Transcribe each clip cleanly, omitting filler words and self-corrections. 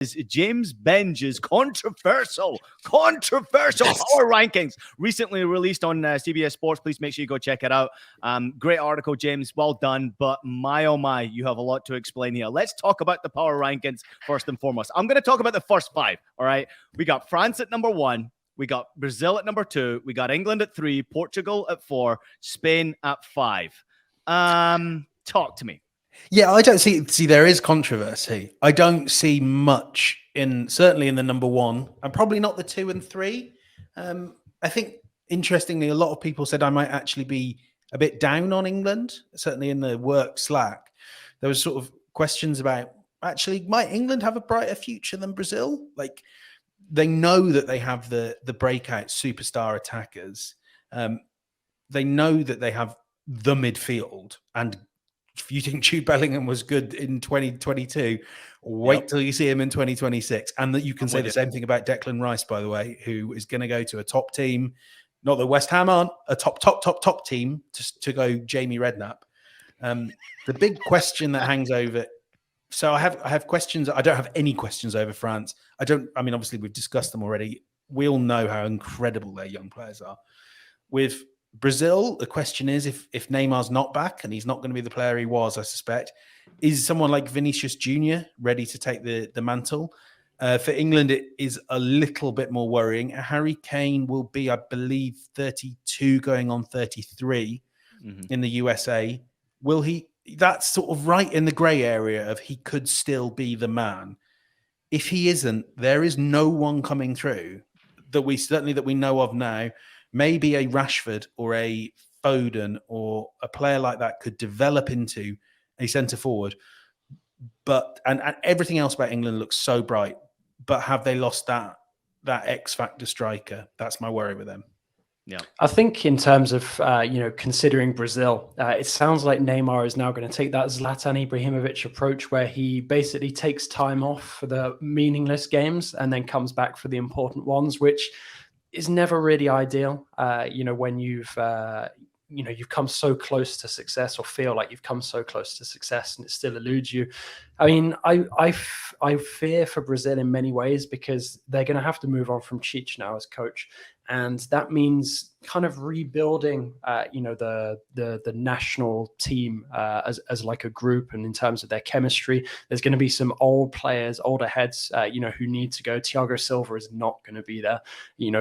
is James Benge's controversial power rankings recently released on CBS Sports. Please make sure you go check it out. Great article, James. Well done. But my, oh my, you have a lot to explain here. Let's talk about the power rankings first and foremost. I'm going to talk about the first five. All right. We got France at number 1. We got Brazil at number 2. We got England at 3, Portugal at 4, Spain at 5. Talk to me. Yeah, I don't see there is controversy. I don't see much certainly in the number 1, and probably not the 2 and 3. I think, interestingly, a lot of people said I might actually be a bit down on England. Certainly in the work Slack, there was sort of questions about, actually, might England have a brighter future than Brazil? Like, they know that they have the breakout superstar attackers. They know that they have the midfield, and if you think Jude Bellingham was good in 2022, wait till you see him in 2026. And that you can say the same thing about Declan Rice, by the way, who is going to go to a top team. Not that West Ham aren't a top team to go Jamie Redknapp. The big question that hangs over. So I have questions. I don't have any questions over France. I mean, obviously we've discussed them already. We all know how incredible their young players are. With Brazil, the question is, if Neymar's not back, and he's not going to be the player he was, I suspect, is someone like Vinicius Jr. ready to take the mantle? For England, it is a little bit more worrying. Harry Kane will be, I believe, 32 going on 33 in the USA. Will he? That's sort of right in the grey area of he could still be the man. If he isn't, there is no one coming through that we know of now. Maybe a Rashford or a Foden or a player like that could develop into a centre forward. But and everything else about England looks so bright. But have they lost that X factor striker? That's my worry with them. Yeah, I think in terms of considering Brazil, it sounds like Neymar is now going to take that Zlatan Ibrahimovic approach, where he basically takes time off for the meaningless games and then comes back for the important ones, which is never really ideal. When you've come so close to success, or feel like you've come so close to success, and it still eludes you. I mean, I fear for Brazil in many ways, because they're going to have to move on from Cheech now as coach. And that means kind of rebuilding, the national team as like a group, and in terms of their chemistry. There's going to be some old players, older heads, who need to go. Thiago Silva is not going to be there,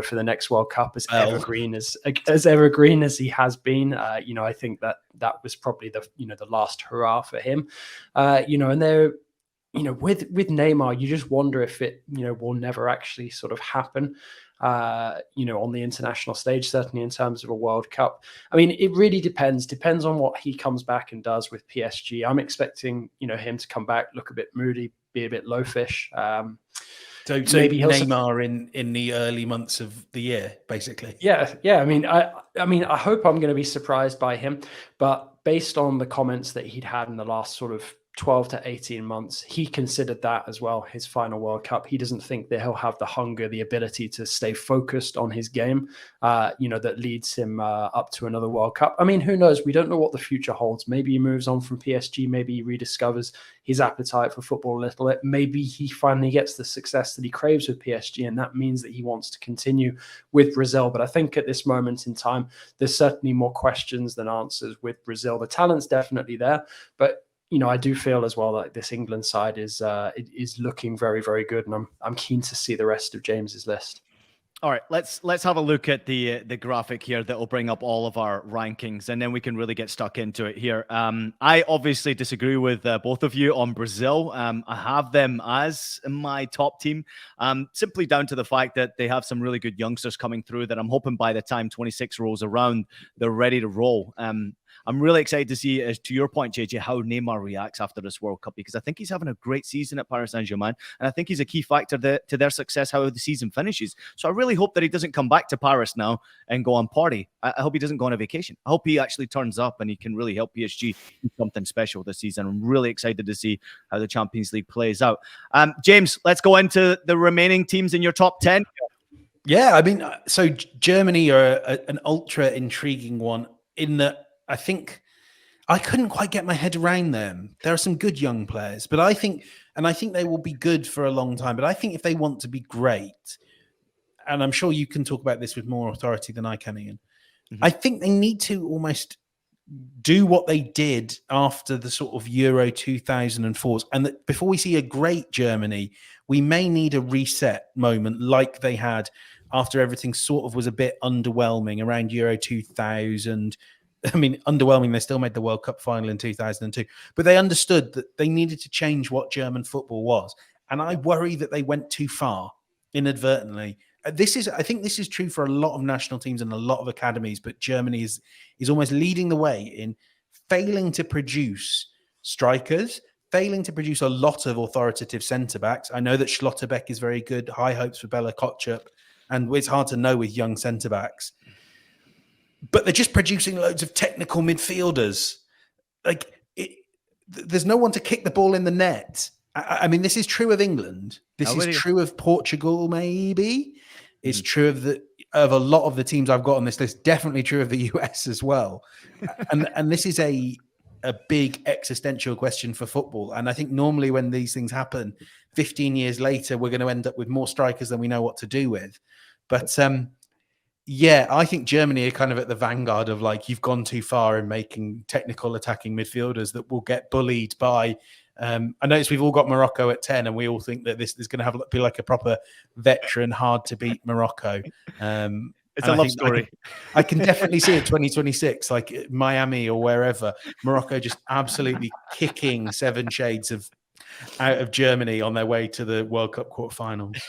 for the next World Cup, as evergreen as he has been. I think that was probably the last hurrah for him. And they're, with Neymar, you just wonder if it, will never actually sort of happen. On the international stage, certainly in terms of a World Cup. I mean, it really depends on what he comes back and does with PSG. I'm expecting, him to come back, look a bit moody, be a bit low-fish. So maybe Neymar in the early months of the year, basically. Yeah. I mean, I hope I'm going to be surprised by him, but based on the comments that he'd had in the last sort of 12 to 18 months, he considered that as well his final World Cup. He doesn't think that he'll have the hunger, the ability to stay focused on his game, that leads him up to another World Cup. I mean, who knows? We don't know what the future holds. Maybe he moves on from PSG. Maybe he rediscovers his appetite for football a little bit. Maybe he finally gets the success that he craves with PSG, and that means that he wants to continue with Brazil. But I think at this moment in time, there's certainly more questions than answers with Brazil. The talent's definitely there, but I do feel as well that this England side is looking very, very good, and I'm keen to see the rest of James's list. All right, let's have a look at the graphic here that will bring up all of our rankings, and then we can really get stuck into it here. I obviously disagree with both of you on Brazil. I have them as my top team, simply down to the fact that they have some really good youngsters coming through that I'm hoping by the time 26 rolls around, they're ready to roll. I'm really excited to see, as to your point, JJ, how Neymar reacts after this World Cup, because I think he's having a great season at Paris Saint-Germain, and I think he's a key factor to their success, how the season finishes. So I really hope that he doesn't come back to Paris now and go on party. I hope he doesn't go on a vacation. I hope he actually turns up and he can really help PSG do something special this season. I'm really excited to see how the Champions League plays out. James, let's go into the remaining teams in your top 10. Yeah, I mean, so Germany are an ultra intriguing one in that I think I couldn't quite get my head around them. There are some good young players, but I think And I think they will be good for a long time. But I think if they want to be great, and I'm sure you can talk about this with more authority than I can, Ian, I think they need to almost do what they did after the sort of Euro 2004s. And that before we see a great Germany, we may need a reset moment like they had after everything sort of was a bit underwhelming around Euro 2000. I mean, underwhelming, they still made the World Cup final in 2002, but they understood that they needed to change what German football was. And I worry that they went too far inadvertently. I think this is true for a lot of national teams and a lot of academies, but Germany is almost leading the way in failing to produce strikers, failing to produce a lot of authoritative centre-backs. I know that Schlotterbeck is very good, high hopes for Bella Kotchup, and it's hard to know with young centre-backs. But they're just producing loads of technical midfielders. There's no one to kick the ball in the net. I mean, this is true of England. This is true of Portugal, maybe. It's true of a lot of the teams I've got on this list. Definitely true of the US as well. And this is a big existential question for football. And I think normally when these things happen, 15 years later, we're going to end up with more strikers than we know what to do with. But yeah, I think Germany are kind of at the vanguard of you've gone too far in making technical attacking midfielders that will get bullied by. I notice we've all got Morocco at 10, and we all think that this is going to be like a proper veteran, hard to beat Morocco. It's a love story. I can definitely see it 2026, like Miami or wherever. Morocco just absolutely kicking seven shades out of Germany on their way to the World Cup quarterfinals.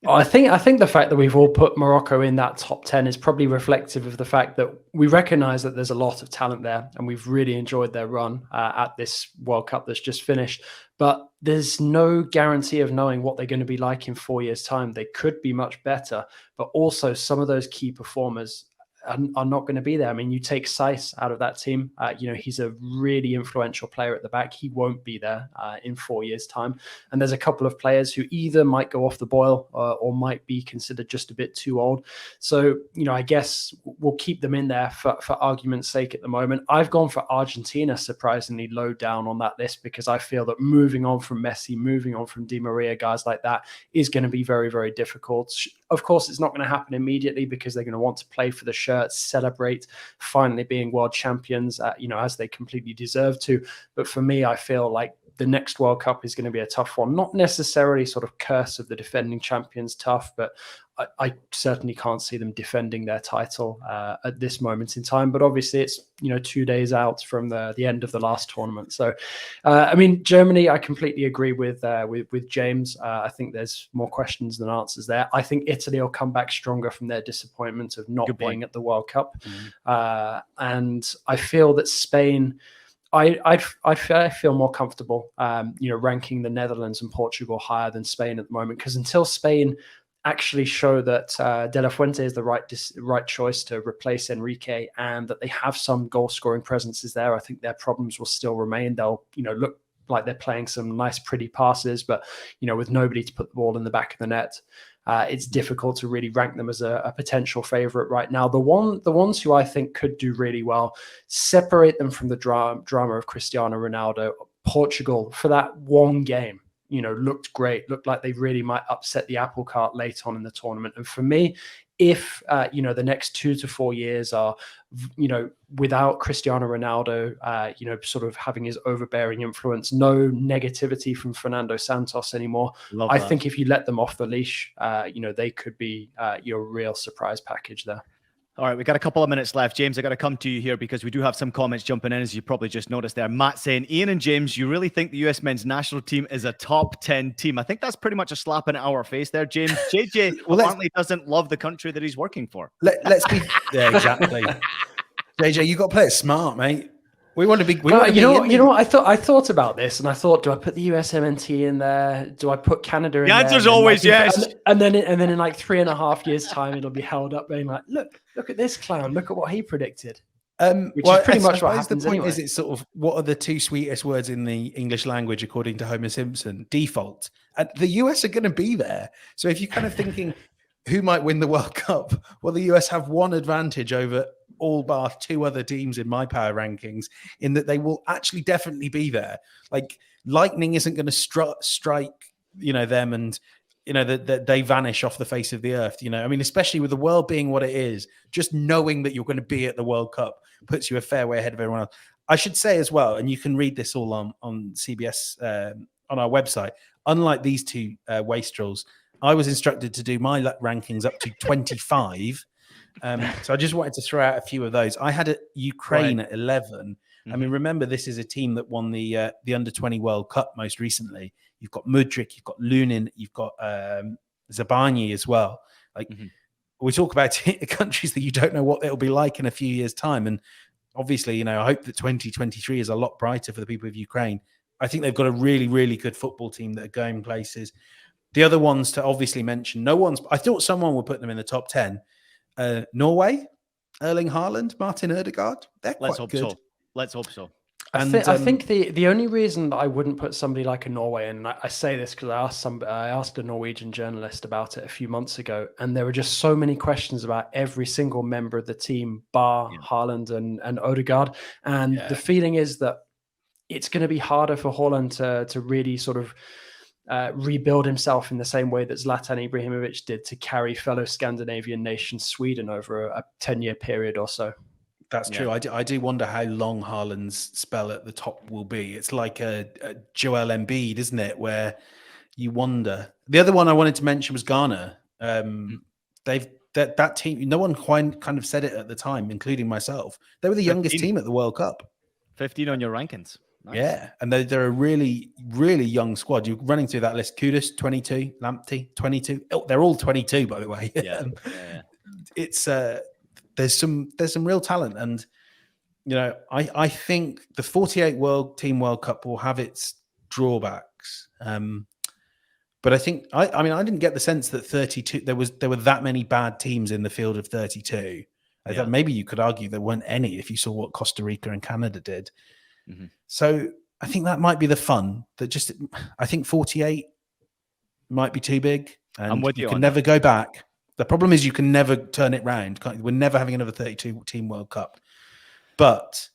I think the fact that we've all put Morocco in that top 10 is probably reflective of the fact that we recognize that there's a lot of talent there, and we've really enjoyed their run at this World Cup that's just finished. But there's no guarantee of knowing what they're going to be like in 4 years' time. They could be much better, but also some of those key performers are not going to be there. I mean, you take Saiss out of that team. He's a really influential player at the back. He won't be there in 4 years' time. And there's a couple of players who either might go off the boil or might be considered just a bit too old. So, I guess we'll keep them in there for argument's sake at the moment. I've gone for Argentina surprisingly low down on that list because I feel that moving on from Messi, moving on from Di Maria, guys like that is going to be very, very difficult. Of course, it's not going to happen immediately because they're going to want to play for the shirts, celebrate finally being world champions, as they completely deserve to. But for me, I feel like the next World Cup is going to be a tough one. Not necessarily sort of curse of the defending champions tough, but I certainly can't see them defending their title at this moment in time. But obviously, it's 2 days out from the end of the last tournament. So, Germany, I completely agree with James. I think there's more questions than answers there. I think Italy will come back stronger from their disappointment of not being at the World Cup, and I feel that Spain. I feel more comfortable, ranking the Netherlands and Portugal higher than Spain at the moment, because until Spain actually show that De La Fuente is the right choice to replace Enrique and that they have some goal scoring presences there, I think their problems will still remain. They'll look like they're playing some nice pretty passes, but with nobody to put the ball in the back of the net, it's difficult to really rank them as a potential favorite right now. The ones who I think could do really well, separate them from the drama of Cristiano Ronaldo. Portugal, for that one game, looked great, looked like they really might upset the apple cart late on in the tournament. And for me, if the next 2 to 4 years are without Cristiano Ronaldo sort of having his overbearing influence, no negativity from Fernando Santos anymore, I think if you let them off the leash, they could be your real surprise package there. All right, we've got a couple of minutes left. James, I got to come to you here because we do have some comments jumping in, as you probably just noticed there. Matt saying, Ian and James, you really think the US men's national team is a top 10 team? I think that's pretty much a slap in our face there, James. JJ apparently doesn't love the country that he's working for. Let's be... Yeah, exactly. JJ, you got to play it smart, mate. We want to be... I thought about this, and I thought, do I put the USMNT in there? Do I put Canada in there? The answer's always yes. And then in like 3.5 years' time, it'll be held up being like, look at this clown. Look at what he predicted. Which is pretty much what happens. The point anyway. is, it's sort of, what are the two sweetest words in the English language, according to Homer Simpson? Default. And the US are going to be there. So if you're kind of thinking, who might win the World Cup? Well, the US have one advantage over all bar two other teams in my power rankings, in that they will actually definitely be there. Like, lightning isn't going to strike, them, and that they vanish off the face of the earth. I mean, especially with the world being what it is, just knowing that you're going to be at the World Cup puts you a fair way ahead of everyone else. I should say as well, and you can read this all on CBS on our website. Unlike these two wastrels, I was instructed to do my rankings up to 25. So I just wanted to throw out a few of those. I had Ukraine at 11. I mean, remember, this is a team that won the Under-20 World Cup most recently. You've got Mudryk, you've got Lunin, you've got Zabani as well. We talk about countries that you don't know what it'll be like in a few years' time. And obviously, I hope that 2023 is a lot brighter for the people of Ukraine. I think they've got a really, really good football team that are going places. The other ones to obviously mention, I thought someone would put them in the top 10. Norway, Erling Haaland, Martin Ødegaard, they're quite good. Let's hope so. I think the only reason that I wouldn't put somebody like a Norway, and I say this because I asked a Norwegian journalist about it a few months ago, and there were just so many questions about every single member of the team, bar Haaland and Ødegaard, and the feeling is that it's going to be harder for Haaland to really sort of rebuild himself in the same way that Zlatan Ibrahimovic did to carry fellow Scandinavian nation Sweden over a 10-year period or so. That's true. I do wonder how long Haaland's spell at the top will be. It's like a Joel Embiid, isn't it? Where you wonder. The other one I wanted to mention was Ghana. That team. No one quite kind of said it at the time, including myself. They were the youngest team at the World Cup. 15 on your rankings. Nice. Yeah, and they're a really, really young squad. You're running through that list. Kudus, 22. Lamptey, 22. Oh, they're all 22, by the way. Yeah. It's there's some real talent, and I think the 48 World Cup will have its drawbacks. But I think I mean I didn't get the sense that 32 there were that many bad teams in the field of 32. I thought maybe you could argue there weren't any if you saw what Costa Rica and Canada did. So I think that might be the fun. I think 48 might be too big, and I'm with you you can never go back. The problem is you can never turn it round. We're never having another 32-team World Cup. But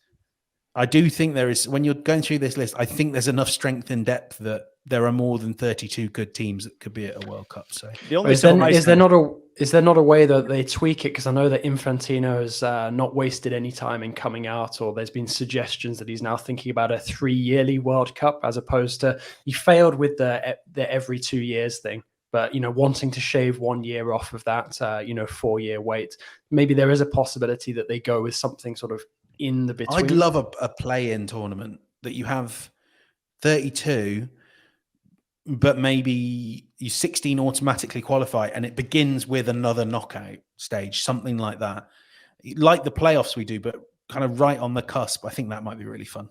I do think there is, when you're going through this list, I think there's enough strength and depth that there are more than 32 good teams that could be at a World Cup. So is there not a way that they tweak it? Because I know that Infantino has not wasted any time in coming out, or there's been suggestions that he's now thinking about a 3-yearly World Cup as opposed to, he failed with the every 2 years thing. But, wanting to shave 1 year off of that, 4-year wait, maybe there is a possibility that they go with something sort of in the between. I'd love a play-in tournament that you have 32, but maybe you 16 automatically qualify and it begins with another knockout stage, something like that. Like the playoffs we do, but kind of right on the cusp. I think that might be really fun.